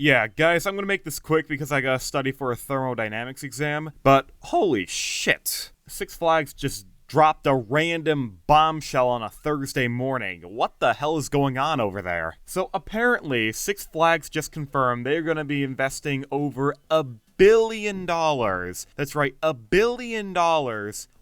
Yeah, guys, I'm gonna make this quick because I gotta study for a thermodynamics exam, but holy shit. Six Flags just dropped a random bombshell on a Thursday morning. What the hell is going on over there? So apparently, Six Flags just confirmed they're gonna be investing over $1 billion. That's right, $1 billion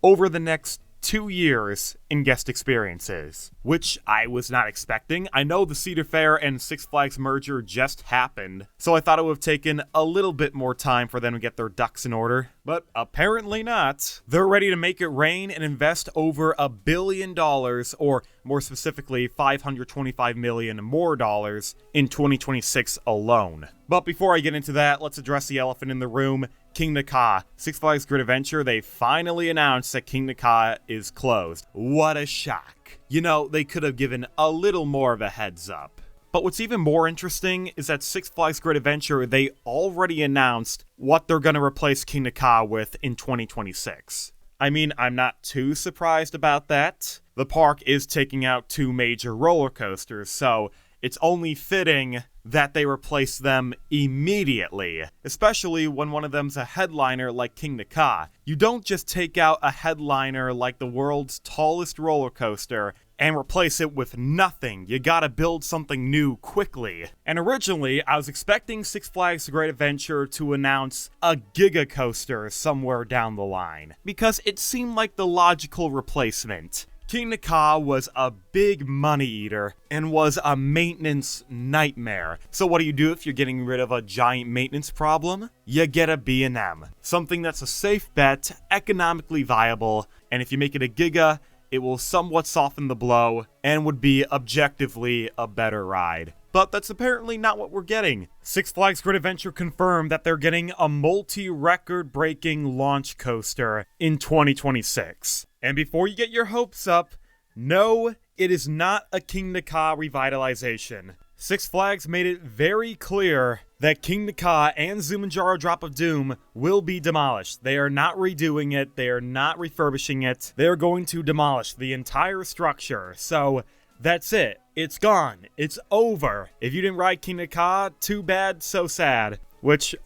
over the next 2 years in guest experiences, which I was not expecting. I know the Cedar Fair and Six Flags merger just happened, so I thought it would have taken a little bit more time for them to get their ducks in order, but apparently not. They're ready to make it rain and invest over $1 billion, or more specifically, $525 million more dollars in 2026 alone. But before I get into that, let's address the elephant in the room. Kingda Ka. Six Flags Great Adventure, they finally announced that Kingda Ka is closed. What a shock. You know, they could have given a little more of a heads up. But what's even more interesting is that Six Flags Great Adventure, they already announced what they're going to replace Kingda Ka with in 2026. I mean, I'm not too surprised about that. The park is taking out 2 major roller coasters, so it's only fitting that they replace them immediately, especially when one of them's a headliner like Kingda Ka. You don't just take out a headliner like the world's tallest roller coaster and replace it with nothing. You gotta build something new quickly. And originally, I was expecting Six Flags Great Adventure to announce a Giga Coaster somewhere down the line, because it seemed like the logical replacement. Kingda Ka was a big money eater and was a maintenance nightmare. So what do you do if you're getting rid of a giant maintenance problem? You get a B&M. Something that's a safe bet, economically viable, and if you make it a Giga, it will somewhat soften the blow and would be objectively a better ride. But that's apparently not what we're getting. Six Flags Great Adventure confirmed that they're getting a multi-record breaking launch coaster in 2026. And before you get your hopes up, no, it is not a Kingda Ka revitalization. Six Flags made it very clear that Kingda Ka and Zumanjaro Drop of Doom will be demolished. They are not redoing it, they are not refurbishing it, they are going to demolish the entire structure. So that's it. It's gone. It's over. If you didn't ride Kingda Ka, too bad, so sad. Which,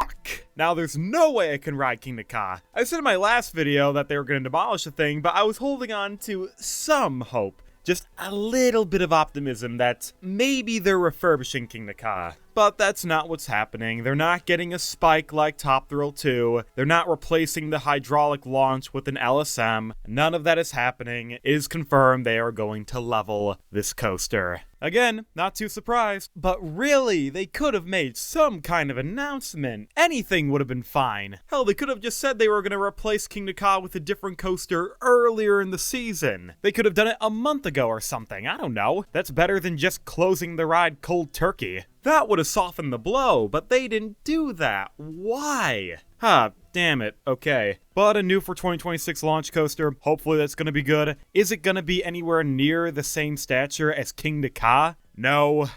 fuck. Now there's no way I can ride Kingda Ka. I said in my last video that they were going to demolish the thing, but I was holding on to some hope. Just a little bit of optimism that maybe they're refurbishing Kingda Ka. But that's not what's happening. They're not getting a spike like Top Thrill 2. They're not replacing the hydraulic launch with an LSM. None of that is happening. It is confirmed they are going to level this coaster. Again, not too surprised. But really, they could have made some kind of announcement. Anything would have been fine. Hell, they could have just said they were going to replace Kingda Ka with a different coaster earlier in the season. They could have done it a month ago or something. I don't know. That's better than just closing the ride cold turkey. That would have softened the blow, but they didn't do that. Why? Damn it. Okay. But a new for 2026 launch coaster. Hopefully that's gonna be good. Is it gonna be anywhere near the same stature as Kingda Ka? No.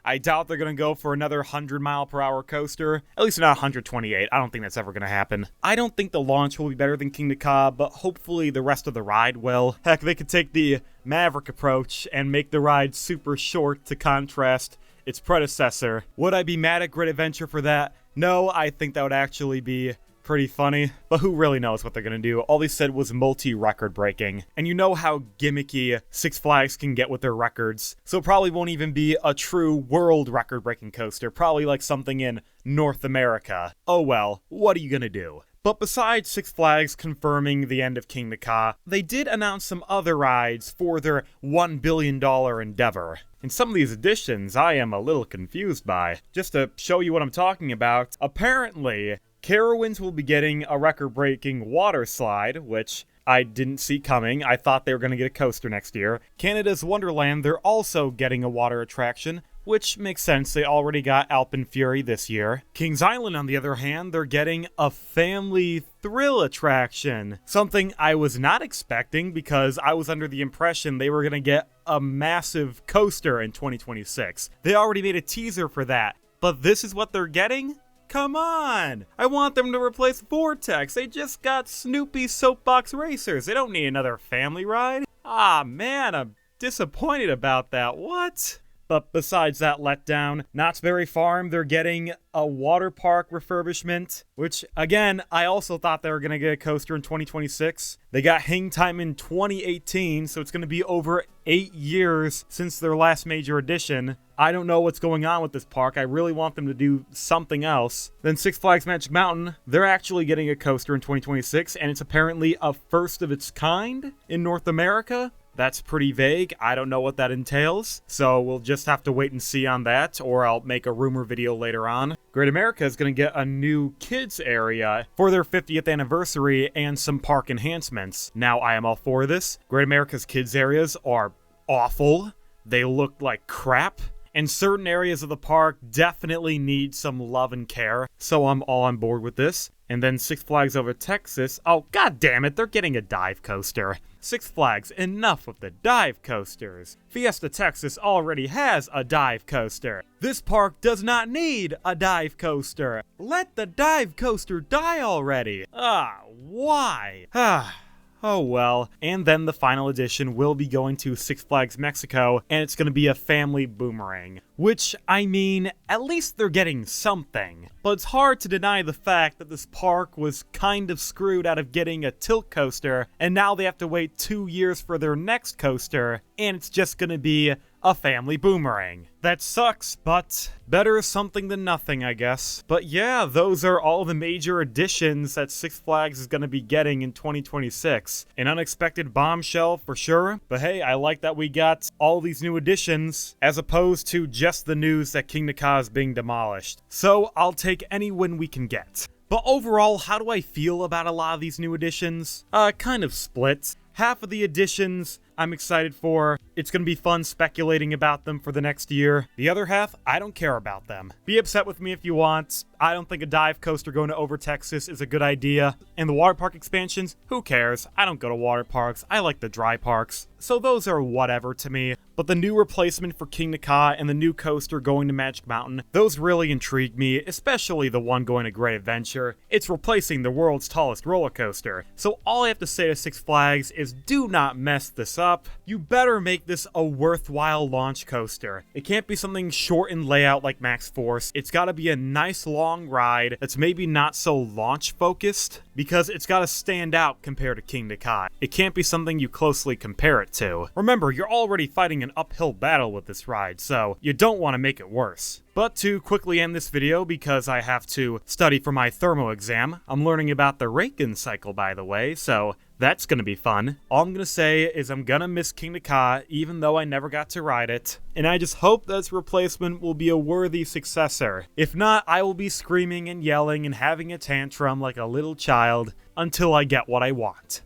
I doubt they're gonna go for another 100-mile-per-hour coaster. At least not 128. I don't think that's ever gonna happen. I don't think the launch will be better than Kingda Ka, but hopefully the rest of the ride will. Heck, they could take the Maverick approach and make the ride super short to contrast its predecessor. Would I be mad at Great Adventure for that? No, I think that would actually be pretty funny, but who really knows what they're gonna do? All they said was multi-record breaking, and you know how gimmicky Six Flags can get with their records, so it probably won't even be a true world record-breaking coaster, probably like something in North America. Oh well, what are you gonna do? But besides Six Flags confirming the end of Kingda Ka, they did announce some other rides for their $1 billion endeavor. And some of these additions I am a little confused by. Just to show you what I'm talking about, apparently, Carowinds will be getting a record-breaking water slide, which I didn't see coming. I thought they were going to get a coaster next year. Canada's Wonderland, they're also getting a water attraction, which makes sense. They already got Alpine Fury this year. Kings Island, on the other hand, they're getting a family thrill attraction. Something I was not expecting because I was under the impression they were going to get a massive coaster in 2026. They already made a teaser for that. But this is what they're getting? Come on! I want them to replace Vortex. They just got Snoopy Soapbox Racers. They don't need another family ride. Ah, man, I'm disappointed about that. What? But besides that letdown, Knott's Berry Farm, they're getting a water park refurbishment, which, again, I also thought they were going to get a coaster in 2026. They got hang time in 2018, so it's going to be over 8 years since their last major addition. I don't know what's going on with this park. I really want them to do something else. Then Six Flags Magic Mountain, they're actually getting a coaster in 2026, and it's apparently a first of its kind in North America. That's pretty vague. I don't know what that entails, so we'll just have to wait and see on that, or I'll make a rumor video later on. Great America is going to get a new kids area for their 50th anniversary and some park enhancements. Now, I am all for this. Great America's kids areas are awful. They look like crap. And certain areas of the park definitely need some love and care, so I'm all on board with this. And then Six Flags Over Texas, oh god damn it, they're getting a dive coaster. Six Flags, enough with the dive coasters. Fiesta Texas already has a dive coaster. This park does not need a dive coaster. Let the dive coaster die already. Why? Oh well. And then the final edition will be going to Six Flags Mexico, and it's going to be a family boomerang. Which, I mean, at least they're getting something. But it's hard to deny the fact that this park was kind of screwed out of getting a tilt coaster, and now they have to wait 2 years for their next coaster, and it's just going to be a family boomerang. That sucks, but better something than nothing, I guess. But yeah, those are all the major additions that Six Flags is going to be getting in 2026. An unexpected bombshell for sure, but hey, I like that we got all these new additions, as opposed to just the news that Kingda Ka is being demolished. So I'll take any win we can get. But overall, how do I feel about a lot of these new additions? Kind of split. Half of the additions I'm excited for. It's going to be fun speculating about them for the next year. The other half, I don't care about them. Be upset with me if you want. I don't think a dive coaster going to Over Texas is a good idea. And the water park expansions, who cares? I don't go to water parks. I like the dry parks. So those are whatever to me. But the new replacement for Kingda Ka and the new coaster going to Magic Mountain, those really intrigue me, especially the one going to Great Adventure. It's replacing the world's tallest roller coaster. So all I have to say to Six Flags is do not mess this up. You better make this a worthwhile launch coaster. It can't be something short in layout like Max Force. It's got to be a nice long ride that's maybe not so launch focused, because it's got to stand out compared to Kingda Ka. It can't be something you closely compare it to. Remember, you're already fighting an uphill battle with this ride, so you don't want to make it worse. But to quickly end this video, because I have to study for my thermo exam, I'm learning about the Raken cycle, by the way, so that's gonna be fun. All I'm gonna say is I'm gonna miss Kingda Ka, even though I never got to ride it, and I just hope that its replacement will be a worthy successor. If not, I will be screaming and yelling and having a tantrum like a little child until I get what I want.